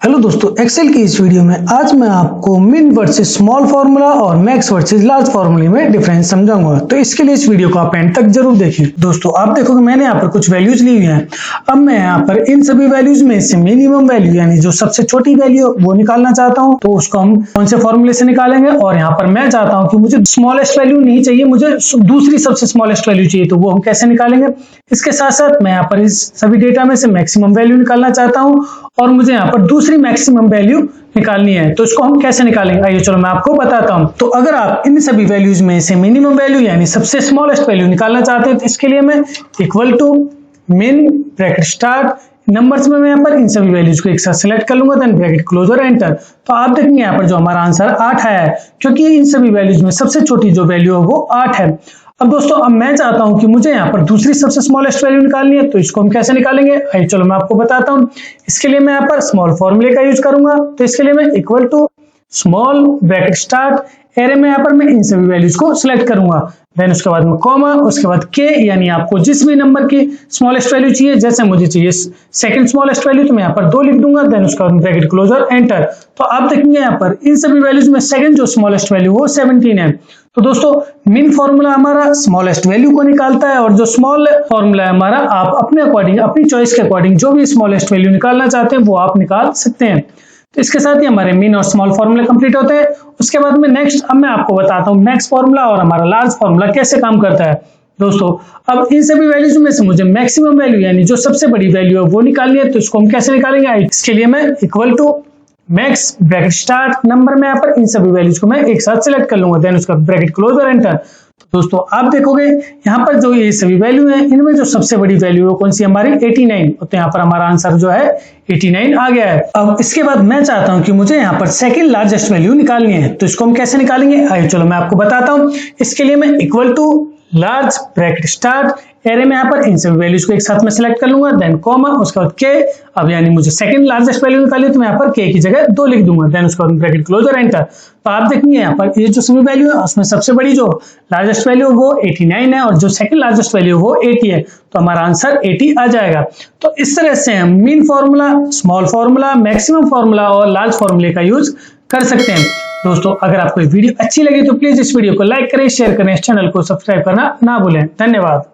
Hello दोस्तों, Excel की इस वीडियो में आज मैं आपको मिन वर्सेस स्मॉल फार्मूला और मैक्स वर्सेस लार्ज फार्मूले में डिफरेंस समझाऊंगा। तो इसके लिए इस वीडियो को आप एंड तक जरूर देखिए। दोस्तों आप देखोगे मैंने यहाँ पर कुछ वैल्यूज ली हुई हैं। अब मैं यहाँ पर इन सभी वैल्यूज में से मिनिमम वैल्यू यानी जो सबसे छोटी वैल्यू वो निकालना चाहता हूँ। तो उसको हम कौन से फॉर्मूले से निकालेंगे, और यहाँ पर मैं चाहता हूँ कि मुझे स्मॉलेस्ट वैल्यू नहीं चाहिए, मुझे दूसरी सबसे स्मॉलेस्ट वैल्यू चाहिए। तो वो हम कैसे निकालेंगे। इसके साथ साथ मैं यहाँ पर इस सभी डेटा में से मैक्सिमम वैल्यू निकालना चाहता हूँ और मुझे यहाँ पर दूसरी मैक्सिमम वैल्यू निकालनी है। तो इसको हम कैसे निकालेंगे, आइए चलो मैं आपको बताता हूं। तो अगर आप इन सभी वैल्यूज में से मिनिमम वैल्यू यानी सबसे स्मॉलेस्ट वैल्यू निकालना चाहते हैं तो इसके लिए मैं इक्वल टू मिन ब्रैकेट स्टार्ट नंबर्स में मैं यहाँ पर इन सभी वैल्यूज को एक साथ सिलेक्ट कर लूंगा, देन ब्रैकेट क्लोज और एंटर। तो आप देखेंगे यहाँ पर जो हमारा आंसर 8 आया है, क्योंकि इन सभी वैल्यूज में सबसे छोटी जो वैल्यू है वो 8 है। अब दोस्तों अब मैं चाहता हूं कि मुझे यहाँ पर दूसरी सबसे स्मॉलेस्ट वैल्यू निकालनी है। तो इसको हम कैसे निकालेंगे, आइए चलो मैं आपको बताता हूं। इसके लिए मैं यहाँ पर स्मॉल फॉर्मूले का यूज करूंगा। तो इसके लिए मैं equal to small bracket start array में यहाँ पर मैं इन सभी वैल्यूज को सिलेक्ट करूंगा, देन उसके बाद में कॉमा, उसके बाद के, यानी आपको जिस भी नंबर की स्मॉलेस्ट वैल्यू चाहिए, जैसे मुझे चाहिए सेकंड स्मॉलेस्ट वैल्यू तो मैं यहाँ पर 2 लिख दूंगा, देन उसके बाद ब्रैकेट क्लोज और एंटर। तो आप देखेंगे यहाँ पर इन सभी वैल्यूज में सेकंड जो स्मॉलेस्ट वैल्यू वो 17 है। तो दोस्तों मिन फॉर्मूला हमारा स्मॉलेस्ट वैल्यू को निकालता है, और जो स्मॉल फॉर्मूला है हमारा आप अपने अकॉर्डिंग अपनी चॉइस के अकॉर्डिंग जो भी स्मॉलेस्ट वैल्यू निकालना चाहते हैं वो आप निकाल सकते हैं। तो इसके साथ ही हमारे मिन और स्मॉल फॉर्मूले कंप्लीट होते हैं। उसके बाद में नेक्स्ट अब मैं आपको बताता हूँ मैक्स फॉर्मूला और हमारा लार्ज फॉर्मूला कैसे काम करता है। दोस्तों अब इन सभी वैल्यूज में से मुझे मैक्सिमम वैल्यू यानी जो सबसे बड़ी वैल्यू है वो निकालनी है। तो इसको हम कैसे निकालेंगे, इसके लिए मैं equal to max bracket start number में यहाँ पर इन सभी वैल्यूज को मैं एक साथ सिलेक्ट कर लूंगा, देन उसका ब्रैकेट क्लोज और एंटर। तो दोस्तों आप देखोगे यहाँ पर जो ये सभी वैल्यू है इनमें जो सबसे बड़ी वैल्यू है कौन सी हमारी 89। तो यहाँ पर हमारा आंसर जो है 89 आ गया है। अब इसके बाद मैं चाहता हूं कि मुझे यहाँ पर सेकंड लार्जेस्ट वैल्यू निकालनी है। तो इसको हम कैसे निकालेंगे, आइए चलो मैं आपको बताता हूं। इसके लिए मैं equal to large bracket start array में यहाँ पर इन सभी वैल्यूज को एक साथ में सिलेक्ट कर लूंगा, देन कॉमा, उसके बाद के। अब यानी मुझे सेकंड लार्जेस्ट वैल्यू निकाली तो मैं यहाँ पर के की जगह 2 लिख दूंगा, देन उसके बाद ब्रैकेट क्लोज और एंटर। तो आप देखेंगे यहाँ पर ये जो सभी वैल्यू है उसमें सबसे बड़ी जो लार्जेस्ट वैल्यू वो 89 है और जो सेकंड लार्जेस्ट वैल्यू वो 80 है। तो हमारा आंसर 80 आ जाएगा। तो इस तरह से हम mean formula, small formula, maximum formula और लार्ज फॉर्मूले का यूज कर सकते हैं। दोस्तों अगर आपको वीडियो अच्छी लगी तो प्लीज इस वीडियो को लाइक करें, शेयर करें, इस चैनल को सब्सक्राइब करना ना भूलें। धन्यवाद।